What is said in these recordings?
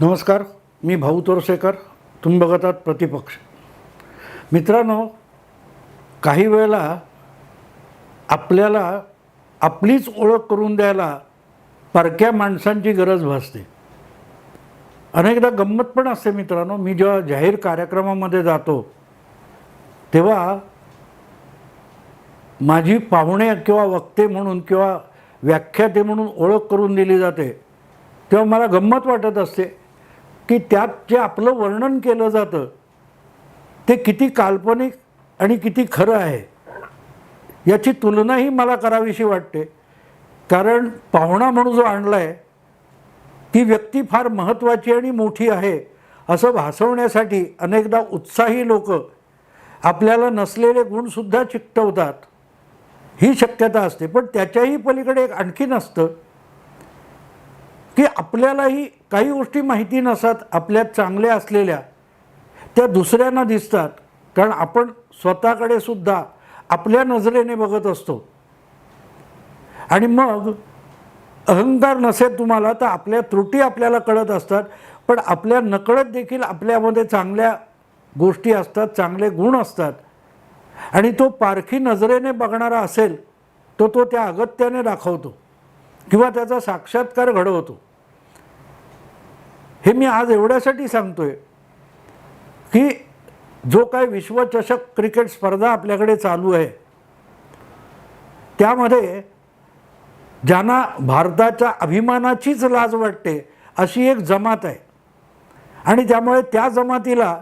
नमस्कार, मी भाऊ तोरसेकर. तुम्ही बघत आहात प्रतिपक्ष. मित्रांनो, काही वेळेला आपल्याला आपलीच ओळख करून द्यायला परक्या माणसांची गरज भासते. अनेकदा गंमत पण असते मित्रांनो. मी जेव्हा जाहीर कार्यक्रमामध्ये जातो तेव्हा माझी पाहुणे किंवा वक्ते म्हणून किंवा व्याख्याते म्हणून ओळख करून दिली जाते, तेव्हा मला गंमत वाटत असते की त्यात जे आपलं वर्णन केलं जातं ते किती काल्पनिक आणि किती खरं आहे याची तुलनाही मला करावीशी वाटते. कारण पाहुणा म्हणून जो आणला आहे ती व्यक्ती फार महत्त्वाची आणि मोठी आहे असं भासवण्यासाठी अनेकदा उत्साही लोक आपल्याला नसलेले गुणसुद्धा चिकटवतात. ही शक्यता असते. पण त्याच्याही पलीकडे एक आणखीन असतं की आपल्यालाही काही गोष्टी माहिती नसतात, आपल्यात चांगल्या असलेल्या त्या दुसऱ्यांना दिसतात. कारण आपण स्वतःकडे सुद्धा आपल्या नजरेने बघत असतो. आणि मग अहंकार नसेल तुम्हाला तर आपल्या त्रुटी आपल्याला कळत असतात, पण आपल्या नकळत देखील आपल्यामध्ये चांगल्या गोष्टी असतात, चांगले गुण असतात. आणि तो पारखी नजरेने बघणारा असेल तो त्या अगत्याने दाखवतो किंवा त्याचा साक्षात्कार घडवतो. हे मी आज एवढ्यासाठी सांगतोय की जो काय विश्वचषक क्रिकेट स्पर्धा आपल्याकडे चालू आहे त्यामध्ये ज्यांना भारताच्या अभिमानाचीच लाज वाटते अशी एक जमात आहे. आणि त्यामुळे त्या जमातीला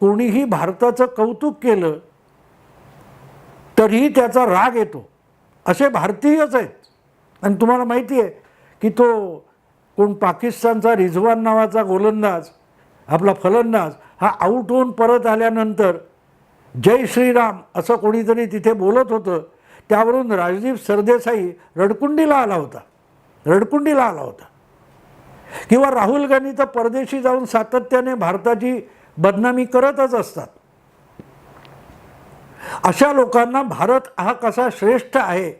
कोणीही भारताचं कौतुक केलं तरीही त्याचा राग येतो. असे भारतीयच आहेत. आणि तुम्हाला माहिती आहे की तो कोण पाकिस्तानचा रिझवान नावाचा गोलंदाज, आपला फलंदाज, हा आऊट होऊन परत आल्यानंतर जय श्रीराम असं कोणीतरी तिथे बोलत होतं. त्यावरून राजदीप सरदेसाई रडकुंडीला आला होता. किंवा राहुल गांधी तर परदेशी जाऊन सातत्याने भारताची बदनामी करतच असतात. अशा लोकांना भारत हा कसा श्रेष्ठ आहे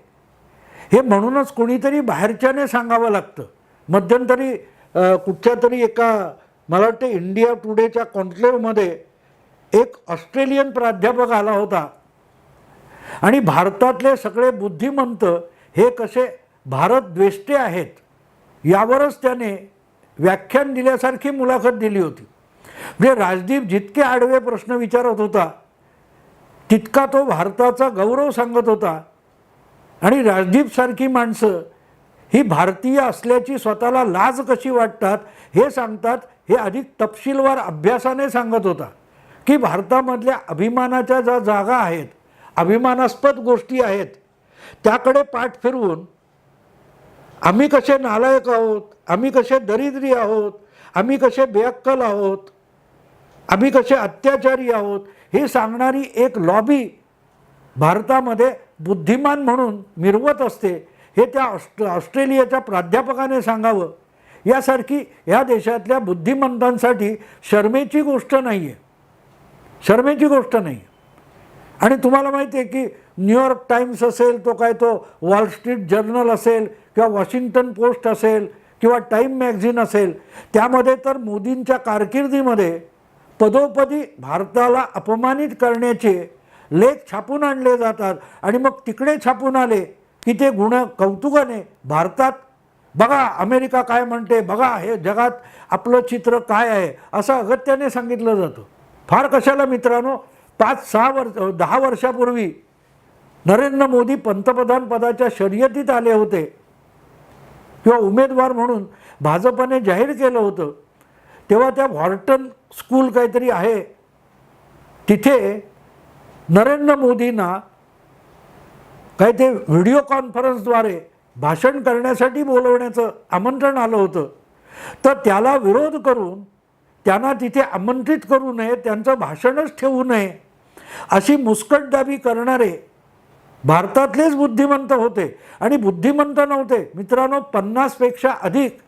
हे म्हणूनच कोणीतरी बाहेरच्याने सांगावं लागतं. मध्यंतरी कुठच्या तरी एका मला वाटतं इंडिया टुडेच्या कॉन्क्लेव्हमध्ये एक ऑस्ट्रेलियन प्राध्यापक आला होता आणि भारतातले सगळे बुद्धिमंत हे कसे भारत द्वेष्टे आहेत यावरच त्याने व्याख्यान दिल्यासारखी मुलाखत दिली होती. म्हणजे राजदीप जितके आडवे प्रश्न विचारत होता तितका तो भारताचा गौरव सांगत होता. आणि राजदीपसारखी माणसं ही भारतीय असल्याची स्वतःला लाज कशी वाटतात हे सांगतात. हे अधिक तपशीलवार अभ्यासाने सांगत होता की भारतामधल्या अभिमानाच्या ज्या जागा आहेत, अभिमानास्पद गोष्टी आहेत, त्याकडे पाठ फिरवून आम्ही कसे नालायक आहोत, आम्ही कसे दरिद्री आहोत, आम्ही कसे बेअक्कल आहोत, आम्ही कसे अत्याचारी आहोत हे सांगणारी एक लॉबी भारतामध्ये बुद्धिमान म्हणून मिरवत असते. हे त्या ऑस्ट्रेलियाच्या प्राध्यापकाने सांगावं यासारखी ह्या देशातल्या बुद्धिमंतांसाठी शरमेची गोष्ट नाही आहे. आणि तुम्हाला माहिती आहे की न्यूयॉर्क टाइम्स असेल, तो वॉल स्ट्रीट जर्नल असेल किंवा वॉशिंग्टन पोस्ट असेल किंवा टाईम मॅगझिन असेल, त्यामध्ये तर मोदींच्या कारकिर्दीमध्ये पदोपदी भारताला अपमानित करण्याचे लेख छापून आणले जातात. आणि मग तिकडे छापून आले की ते कौतुकाने भारतात बघा अमेरिका काय म्हणते, बघा हे जगात आपलं चित्र काय आहे असं अगत्याने सांगितलं जातं. फार कशाला मित्रांनो, 10 वर्षापूर्वी नरेंद्र मोदी पंतप्रधान पदाच्या शर्यतीत आले होते किंवा उमेदवार म्हणून भाजपने जाहीर केलं होतं, तेव्हा त्या व्हॉर्टन स्कूल काहीतरी आहे तिथे नरेंद्र मोदींना काही ते व्हिडिओ कॉन्फरन्सद्वारे भाषण करण्यासाठी बोलवण्याचं आमंत्रण आलं होतं. तर त्याला विरोध करून त्यांना तिथे आमंत्रित करू नये, त्यांचं भाषणच ठेवू नये अशी मुस्कटदाबी करणारे भारतातलेच बुद्धिमंत होते. आणि बुद्धिमंत नव्हते मित्रांनो, 50पेक्षा अधिक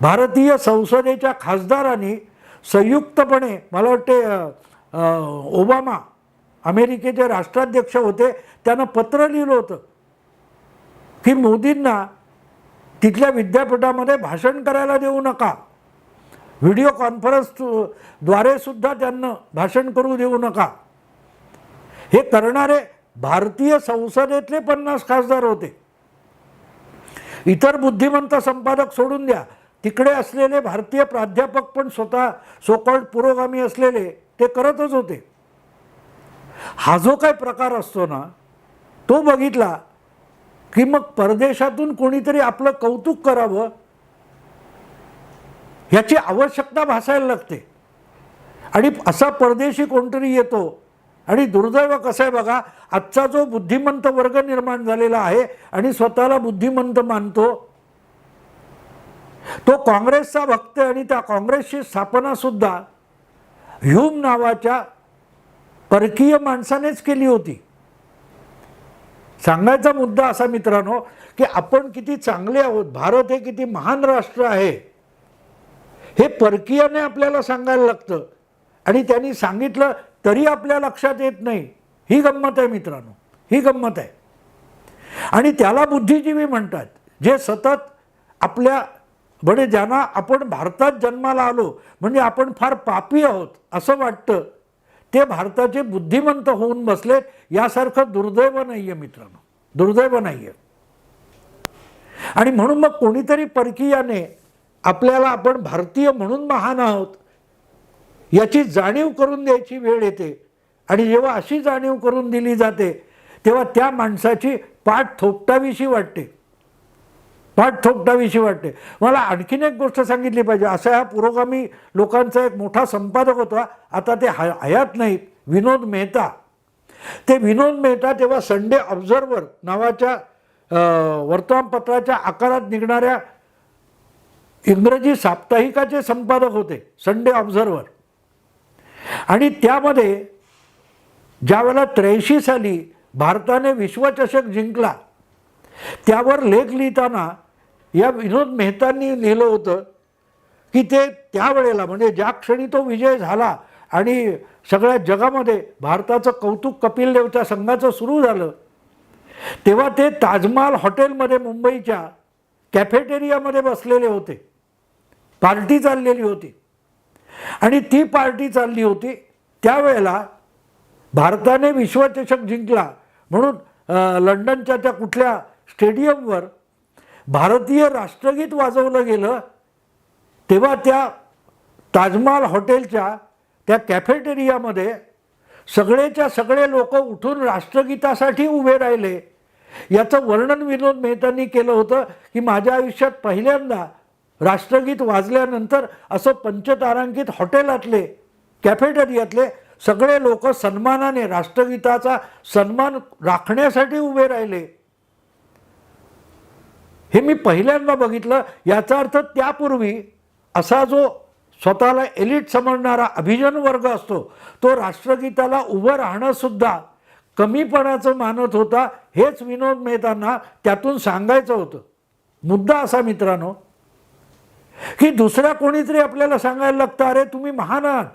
भारतीय संसदेच्या खासदारांनी संयुक्तपणे, मला वाटते ओबामा अमेरिकेचे राष्ट्राध्यक्ष होते, त्यांना पत्र लिहिलं होतं की मोदींना तिथल्या विद्यापीठामध्ये भाषण करायला देऊ नका. व्हिडिओ कॉन्फरन्स द्वारे सुद्धा त्यांना भाषण करू देऊ नका. हे करणारे भारतीय संसदेतले 50 खासदार होते. इतर बुद्धिमंत संपादक सोडून द्या, तिकडे असलेले भारतीय प्राध्यापक पण स्वतः सोकॉल्ड पुरोगामी असलेले ते करतच होते. हा जो काय प्रकार असतो ना, तो बघितला की मग परदेशातून कोणीतरी आपलं कौतुक करावं ह्याची आवश्यकता भासायला लागते. आणि असा परदेशी कोणतरी येतो. आणि दुर्दैव कसं आहे बघा, आजचा जो बुद्धिमंत वर्ग निर्माण झालेला आहे आणि स्वतःला बुद्धिमंत मानतो, तो काँग्रेसचा भक्त. आणि त्या काँग्रेसची स्थापना सुद्धा ह्यूम नावाच्या परकीय माणसानेच केली होती. सांगायचा मुद्दा असा मित्रांनो, की आपण किती चांगले आहोत, भारत हे किती महान राष्ट्र आहे, हे परकीयाने आपल्याला सांगायला लागतं. आणि त्यांनी सांगितलं तरी आपल्या लक्षात येत नाही. ही गंमत आहे मित्रांनो, ही गंमत आहे. आणि त्याला बुद्धिजीवी म्हणतात, जे सतत आपल्या म्हणजे ज्यांना आपण भारतात जन्माला आलो म्हणजे आपण फार पापी आहोत असं वाटतं, ते भारताचे बुद्धिमंत होऊन बसलेत. यासारखं दुर्दैव नाही आहे मित्रांनो, दुर्दैव नाही आहे. आणि म्हणून मग कोणीतरी परकीयाने आपल्याला आपण भारतीय म्हणून महान आहोत याची जाणीव करून द्यायची वेळ येते. आणि जेव्हा अशी जाणीव करून दिली जाते तेव्हा त्या माणसाची पाठ थोपटावीशी वाटते, पाठ थोपटावीशी वाटते. मला आणखीन एक गोष्ट सांगितली पाहिजे. असा ह्या पुरोगामी लोकांचा एक मोठा संपादक होता, आता ते हयात नाहीत, विनोद मेहता. ते विनोद मेहता तेव्हा संडे ऑब्झर्वर नावाच्या वर्तमानपत्राच्या आकारात निघणाऱ्या इंग्रजी साप्ताहिकाचे संपादक होते, संडे ऑब्झर्वर. आणि त्यामध्ये ज्यावेळेला 83 साली भारताने विश्वचषक जिंकला, त्यावर लेख लिहिताना या विनोद मेहतांनी लिहिलं होतं की ते त्यावेळेला म्हणजे ज्या क्षणी तो विजय झाला आणि सगळ्या जगामध्ये भारताचं कौतुक कपिल देवच्या संघाचं सुरू झालं, तेव्हा ते ताजमहाल हॉटेलमध्ये मुंबईच्या कॅफेटेरियामध्ये बसलेले होते. पार्टी चाललेली होती. आणि ती पार्टी चालली होती त्यावेळेला भारताने विश्वचषक जिंकला म्हणून लंडनच्या त्या कुठल्या स्टेडियमवर भारतीय राष्ट्रगीत वाजवलं गेलं. तेव्हा त्या ताजमहाल हॉटेलच्या त्या कॅफेटेरियामध्ये सगळेच्या सगळे लोक उठून राष्ट्रगीतासाठी उभे राहिले. याचं वर्णन विनोद मेहतांनी केलं होतं की माझ्या आयुष्यात पहिल्यांदा राष्ट्रगीत वाजल्यानंतर असं पंचतारांकित हॉटेलातले कॅफेटेरियातले सगळे लोक सन्मानाने राष्ट्रगीताचा सन्मान राखण्यासाठी उभे राहिले. हे मी पहिल्यांदा बघितलं. याचा अर्थ त्यापूर्वी असा जो स्वतःला एलिट समजणारा अभिजन वर्ग असतो तो राष्ट्रगीताला उभं राहणं सुद्धा कमीपणाचं मानत होता. हेच विनोद मेहतांना त्यातून सांगायचं होतं. मुद्दा असा मित्रांनो की दुसऱ्या कोणीतरी आपल्याला सांगायला लागतं, अरे तुम्ही महान आहात,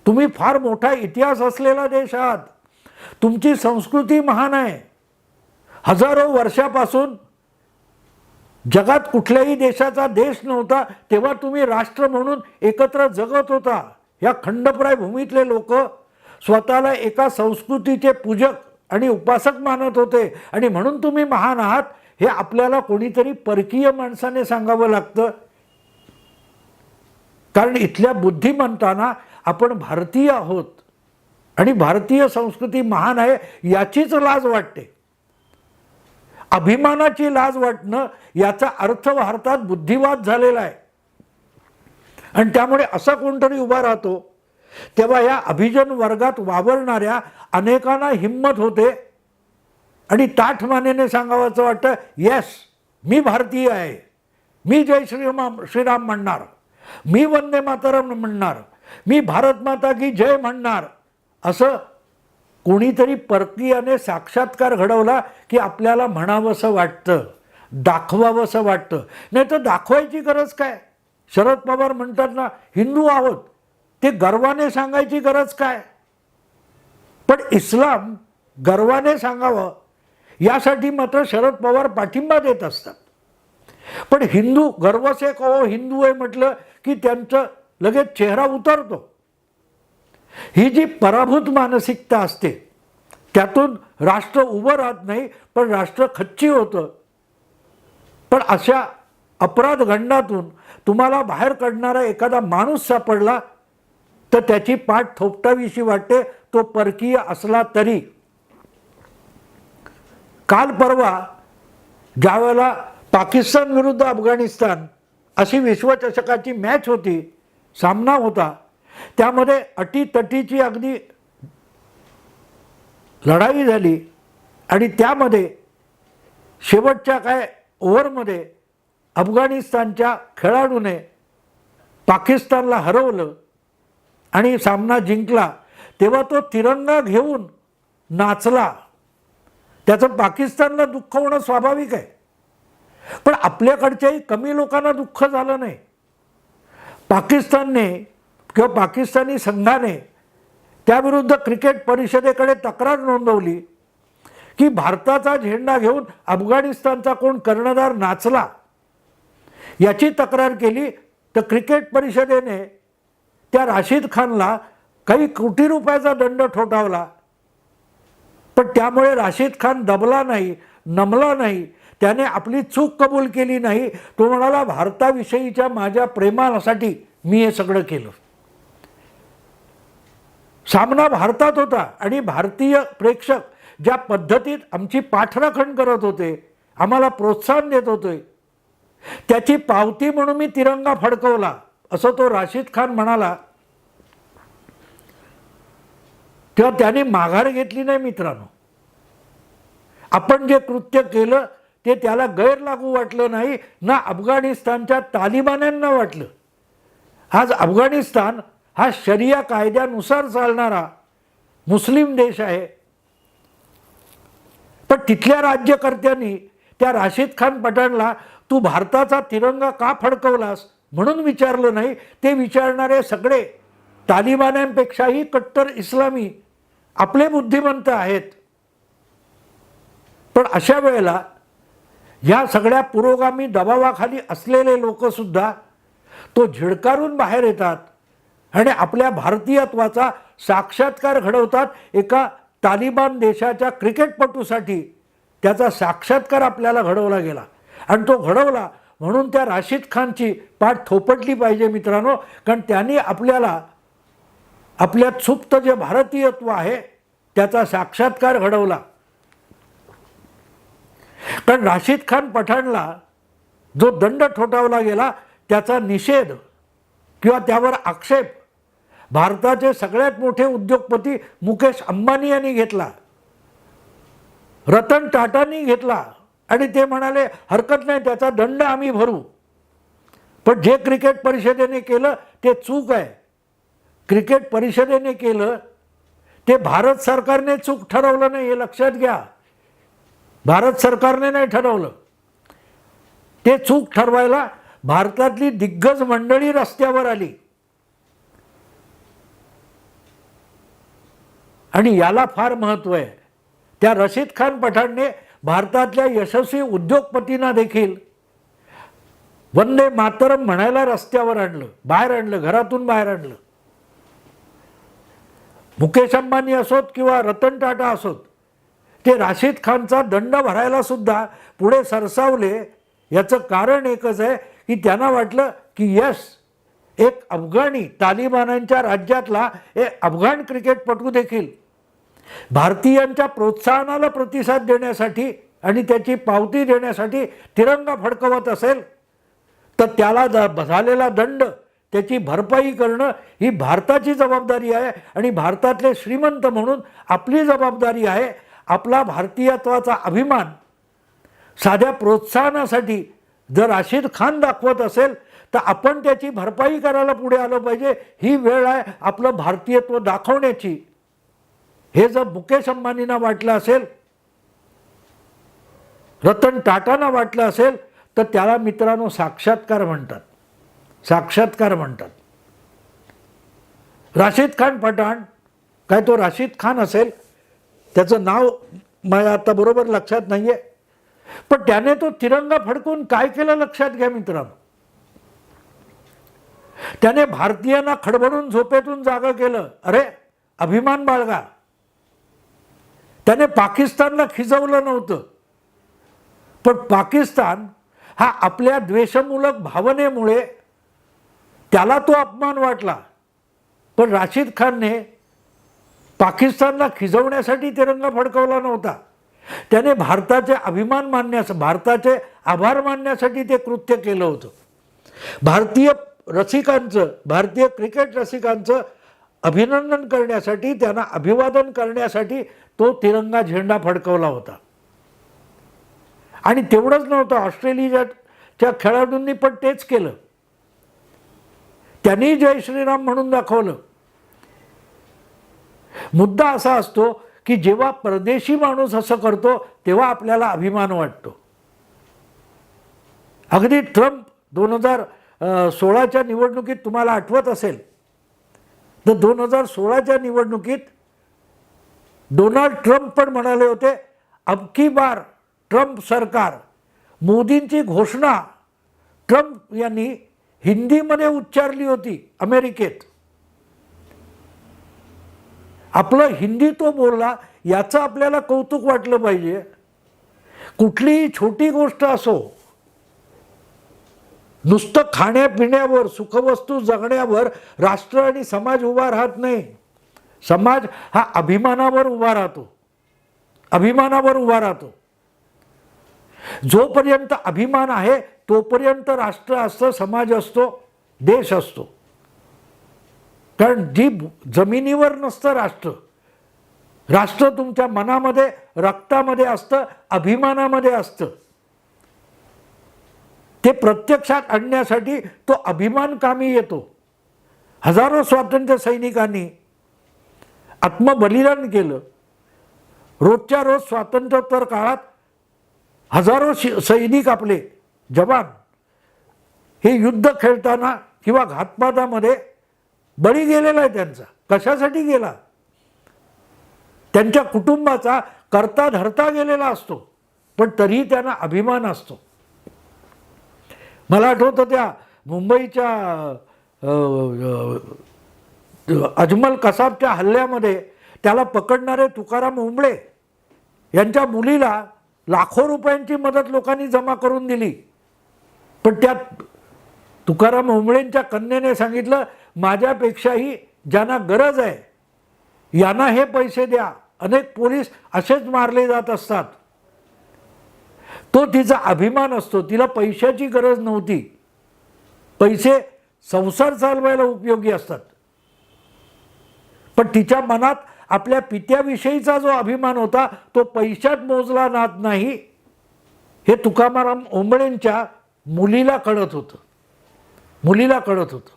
तुम्ही फार मोठा इतिहास असलेला देश आहात, तुमची संस्कृती महान आहे, हजारो वर्षापासून जगात कुठल्याही देशाचा देश नव्हता तेव्हा तुम्ही राष्ट्र म्हणून एकत्र जगत होता. या खंडप्राय भूमीतले लोक स्वतःला एका संस्कृतीचे पूजक आणि उपासक मानत होते आणि म्हणून तुम्ही महान आहात. हे आपल्याला कोणीतरी परकीय माणसाने सांगावं लागतं. कारण इथल्या बुद्धिमंतांना आपण भारतीय आहोत आणि भारतीय संस्कृती महान आहे याचीच लाज वाटते. अभिमानाची लाज वाटणं याचा अर्थ भारतात बुद्धिवाद झालेला आहे. आणि त्यामुळे असा कोणतरी उभा राहतो तेव्हा या अभिजन वर्गात वावरणाऱ्या अनेकांना हिम्मत होते आणि ताठमानेने सांगावंसं वाटतं, येस मी भारतीय आहे, मी जय श्रीराम म्हणणार, मी वंदे मातरम म्हणणार, मी भारत माता की जय म्हणणार. असं कोणीतरी परकीयाने साक्षात्कार घडवला की आपल्याला म्हणावंसं वाटतं, दाखवावंसं वाटतं. नाही तर दाखवायची गरज काय. शरद पवार म्हणतात ना हिंदू आहोत, ते गर्वाने सांगायची गरज काय. पण इस्लाम गर्वाने सांगावं यासाठी मात्र शरद पवार पाठिंबा देत असतात. पण हिंदू गर्व से कहो हिंदू आहे म्हटलं की त्यांचं लगेच चेहरा उतरतो. ही जी पराभूत मानसिकता असते त्यातून राष्ट्र उभं राहत नाही, पण राष्ट्र खच्ची होतं. पण अशा अपराध गंडातून तुम्हाला बाहेर काढणारा एखादा माणूस सापडला तर त्याची पाठ थोपटावीशी वाटते, तो परकीय असला तरी. काल परवा ज्यावेळेला पाकिस्तान विरुद्ध अफगाणिस्तान अशी विश्वचषकाची मॅच होती, सामना होता, त्यामध्ये अटीतटीची अगदी लढाई झाली आणि त्यामध्ये शेवटच्या काय ओव्हरमध्ये अफगाणिस्तानच्या खेळाडूने पाकिस्तानला हरवलं आणि सामना जिंकला. तेव्हा तो तिरंगा घेऊन नाचला. त्याचं पाकिस्तानला दुःख होणं स्वाभाविक आहे, पण आपल्याकडच्याही कमी लोकांना दुःख झालं नाही. पाकिस्तानने किंवा पाकिस्तानी संघाने त्याविरुद्ध क्रिकेट परिषदेकडे तक्रार नोंदवली की भारताचा झेंडा घेऊन अफगाणिस्तानचा कोण कर्णधार नाचला. याची तक्रार केली तर क्रिकेट परिषदेने त्या राशिद खानला काही कोटी रुपयाचा दंड ठोठावला. पण त्यामुळे राशिद खान दबला नाही, नमला नाही, त्याने आपली चूक कबूल केली नाही. तो म्हणाला भारताविषयीच्या माझ्या प्रेमासाठी मी हे सगळं केलं. सामना भारतात होता आणि भारतीय प्रेक्षक ज्या पद्धतीत आमची पाठराखण करत होते, आम्हाला प्रोत्साहन देत होते, त्याची पावती म्हणून मी तिरंगा फडकवला असं तो राशिद खान म्हणाला. तेव्हा त्याने माघार घेतली नाही. मित्रांनो, आपण जे कृत्य केलं ते त्याला गैरलागू वाटलं नाही ना अफगाणिस्तानच्या तालिबान्यांना वाटलं. आज अफगाणिस्तान हा शरिया कायद्यानुसार चालणारा मुस्लिम देश आहे, पण तिथल्या राज्यकर्त्यांनी त्या राशिद खान पठाणला तू भारताचा तिरंगा का फडकवलास म्हणून विचारलं नाही. ते विचारणारे सगळे तालिबान्यांपेक्षाही कट्टर इस्लामी आपले बुद्धिमंत आहेत. पण अशा वेळेला ह्या सगळ्या पुरोगामी दबावाखाली असलेले लोकसुद्धा तो झिडकारून बाहेर येतात आणि आपल्या भारतीयत्वाचा साक्षात्कार घडवतात. एका तालिबान देशाच्या क्रिकेटपटूसाठी त्याचा साक्षात्कार आपल्याला घडवला गेला आणि तो घडवला म्हणून त्या राशिद खानची पाठ थोपटली पाहिजे मित्रांनो. कारण त्यांनी आपल्याला आपल्यात सुप्त जे भारतीयत्व आहे त्याचा साक्षात्कार घडवला. कारण राशिद खान पठाणला जो दंड ठोठावला गेला त्याचा निषेध किंवा त्यावर आक्षेप भारताचे सगळ्यात मोठे उद्योगपती मुकेश अंबानी यांनी घेतला, रतन टाटांनी घेतला आणि ते म्हणाले हरकत नाही, त्याचा दंड आम्ही भरू. पण जे क्रिकेट परिषदेने केलं ते चूक आहे. क्रिकेट परिषदेने केलं ते भारत सरकारने चूक ठरवलं नाही, हे लक्षात घ्या. भारत सरकारने नाही ठरवलं. ते चूक ठरवायला भारतातली दिग्गज मंडळी रस्त्यावर आली आणि याला फार महत्त्व आहे. त्या राशिद खान पठाणने भारतातल्या यशस्वी उद्योगपतींना देखील वंदे मातरम म्हणायला रस्त्यावर आणलं, बाहेर आणलं, घरातून बाहेर आणलं. मुकेश अंबानी असोत किंवा रतन टाटा असोत, ते राशिद खानचा दंड भरायला सुद्धा पुढे सरसावले. याचं कारण एकच आहे की त्यांना वाटलं की यस, एक अफगाणी तालिबानांच्या राज्यातला एक अफगाण क्रिकेटपटू देखील भारतीयांच्या प्रोत्साहनाला प्रतिसाद देण्यासाठी आणि त्याची पावती देण्यासाठी तिरंगा फडकवत असेल तर त्याला झालेला दंड, त्याची भरपाई करणं ही भारताची जबाबदारी आहे आणि भारतातले श्रीमंत म्हणून आपली जबाबदारी आहे. आपला भारतीयत्वाचा अभिमान साध्या प्रोत्साहनासाठी जर राशिद खान दाखवत असेल तर आपण त्याची भरपाई करायला पुढे आलं पाहिजे. ही वेळ आहे आपलं भारतीयत्व दाखवण्याची. हे जर मुकेश अंबानींना वाटलं असेल, रतन टाटांना वाटलं असेल तर त्याला मित्रांनो साक्षात्कार म्हणतात. साक्षात्कार म्हणतात. राशिद खान पठाण, काय तो राशिद खान असेल, त्याचं नाव मला आता बरोबर लक्षात नाही आहे, पण त्याने तो तिरंगा फडकून काय केलं लक्षात घ्या मित्रांनो. त्याने भारतीयांना खडबडून झोपेतून जागा केलं. अरे अभिमान बाळगा. त्याने पाकिस्तानला खिजवलं नव्हतं, पण पाकिस्तान हा आपल्या द्वेषमूलक भावनेमुळे त्याला तो अपमान वाटला. पण राशीद खानने पाकिस्तानला खिजवण्यासाठी तिरंगा फडकवला नव्हता. त्याने भारताचे अभिमान भारताचे आभार मानण्यासाठी ते कृत्य केलं होतं. भारतीय रसिकांचं, भारतीय क्रिकेट रसिकांचं अभिनंदन करण्यासाठी, त्यांना अभिवादन करण्यासाठी तो तिरंगा झेंडा फडकवला होता. आणि तेवढंच नव्हतं, ऑस्ट्रेलियाच्या खेळाडूंनी पण तेच केलं. त्यांनी जय श्रीराम म्हणून दाखवलं. मुद्दा असा असतो की जेव्हा परदेशी माणूस असं करतो तेव्हा आपल्याला अभिमान वाटतो. अगदी ट्रम्प 2016च्या निवडणुकीत तुम्हाला आठवत असेल तर 2016च्या निवडणुकीत डोनाल्ड ट्रम्प पण म्हणाले होते, अब की बार ट्रम्प सरकार. मोदींची घोषणा ट्रम्प यांनी हिंदीमध्ये उच्चारली होती अमेरिकेत. आपलं हिंदी तो बोलला याचं आपल्याला कौतुक वाटलं पाहिजे. कुठलीही छोटी गोष्ट असो, नुसतं खाण्यापिण्यावर, सुखवस्तू जगण्यावर राष्ट्र आणि समाज उभा राहत नाही. समाज हा अभिमानावर उभा राहतो, अभिमानावर उभा राहतो. जोपर्यंत अभिमान आहे तोपर्यंत राष्ट्र असतं, समाज असतो, देश असतो. कारण जी जमिनीवर नसतं राष्ट्र, राष्ट्र तुमच्या मनामध्ये, रक्तामध्ये असतं, अभिमानामध्ये असतं. ते प्रत्यक्षात आणण्यासाठी तो अभिमान कामी येतो. हजारो स्वातंत्र्य सैनिकांनी आत्मबलिदान केलं. रोजच्या रोज स्वातंत्र्योत्तर काळात हजारो सैनिक, आपले जवान हे युद्ध खेळताना किंवा घातपातामध्ये बळी गेलेला आहे त्यांचा. कशासाठी गेला? त्यांच्या कुटुंबाचा करता धरता गेलेला असतो, पण तरीही त्यांना अभिमान असतो. मला आठवतं त्या मुंबईच्या अजमल कसाबच्या हल्ल्यामध्ये त्याला पकडणारे तुकाराम ओंबळे यांच्या मुलीला लाखो रुपयांची मदत लोकांनी जमा करून दिली. पण त्या तुकाराम ओंबळेंच्या कन्येने सांगितलं, माझ्यापेक्षाही ज्यांना गरज आहे यांना हे पैसे द्या. अनेक पोलीस असेच मारले जात असतात. तो तिचा अभिमान असतो. तिला पैशाची गरज नव्हती. पैसे संसार चालवायला उपयोगी असतात, पण तिच्या मनात आपल्या पित्याविषयीचा जो अभिमान होता तो पैशात मोजला जात नाही, हे तुकाराम ओंबळेंच्या मुलीला कळत होतं, मुलीला कळत होतं.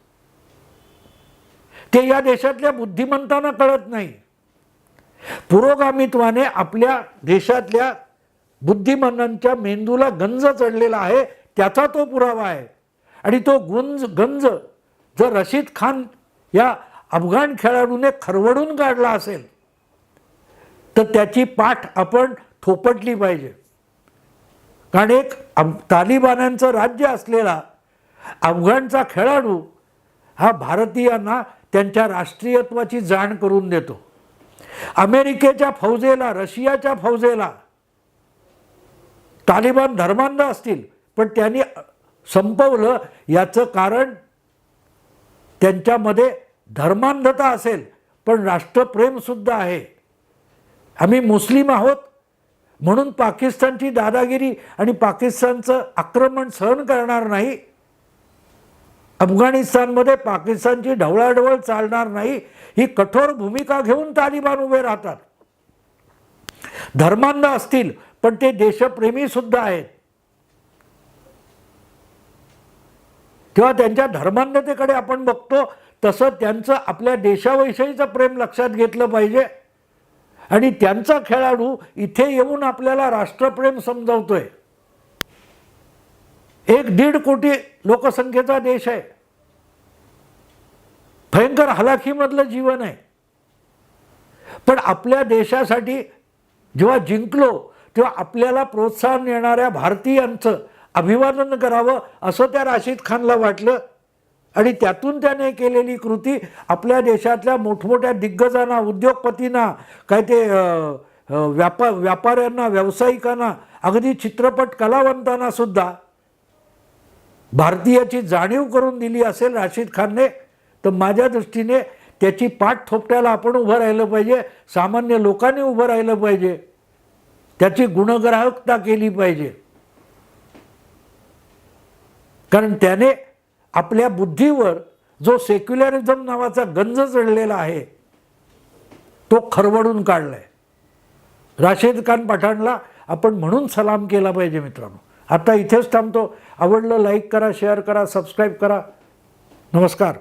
ते या देशातल्या बुद्धिमंतांना कळत नाही. पुरोगामित्वाने आपल्या देशातल्या बुद्धिमानांच्या मेंदूला गंज चढलेला आहे, त्याचा तो पुरावा आहे. आणि तो गंज जर रशीद खान या अफगाण खेळाडूने खरवडून काढला असेल तर त्याची पाठ आपण थोपटली पाहिजे. कारण एक तालिबान्यांचं राज्य असलेला अफगाणचा खेळाडू हा भारतीयांना त्यांच्या राष्ट्रीयत्वाची जाण करून देतो. अमेरिकेच्या फौजेला, रशियाच्या फौजेला तालिबान धर्मांध असतील, पण त्यांनी संपवलं. याचं कारण त्यांच्यामध्ये धर्मांधता असेल, पण राष्ट्रप्रेमसुद्धा आहे. आम्ही मुस्लिम आहोत म्हणून पाकिस्तानची दादागिरी आणि पाकिस्तानचं आक्रमण सहन करणार नाही. अफगाणिस्तानमध्ये पाकिस्तानची ढवळाढवळ चालणार नाही, ही कठोर भूमिका घेऊन तालिबान उभे राहतात. धर्मांध असतील पण ते देशप्रेमी सुद्धा आहेत. तेव्हा त्यांच्या धर्मांधतेकडे आपण बघतो तसं त्यांचं आपल्या देशाविषयीचं प्रेम लक्षात घेतलं पाहिजे. आणि त्यांचा खेळाडू इथे येऊन आपल्याला राष्ट्रप्रेम समजावतोय. 1-1.5 कोटी लोकसंख्येचा देश आहे. भयंकर हलाखीमधलं जीवन आहे. पण आपल्या देशासाठी जेव्हा जिंकलो तेव्हा आपल्याला प्रोत्साहन देणाऱ्या भारतीयांचं अभिवादन करावं असं त्या राशीद खानला वाटलं आणि त्यातून त्याने केलेली कृती आपल्या देशातल्या मोठमोठ्या दिग्गजांना, उद्योगपतींना, काय ते व्यापाऱ्यांना, व्यावसायिकांना, अगदी चित्रपट कलावंतांना सुद्धा भारतीयाची जाणीव करून दिली असेल राशीद खानने, तर माझ्या दृष्टीने त्याची पाठ थोपटायला आपण उभं राहिलं पाहिजे, सामान्य लोकांनी उभं राहिलं पाहिजे, त्याची गुणग्राहकता केली पाहिजे. कारण त्याने आपल्या बुद्धीवर जो सेक्युलरिझम नावाचा गंज चढलेला आहे तो खरवडून काढलाय. राशीद खान पठाणला आपण म्हणून सलाम केला पाहिजे. मित्रांनो, आता इथेच थांबतो. आवडलं लाईक करा, शेअर करा, सबस्क्राईब करा. नमस्कार.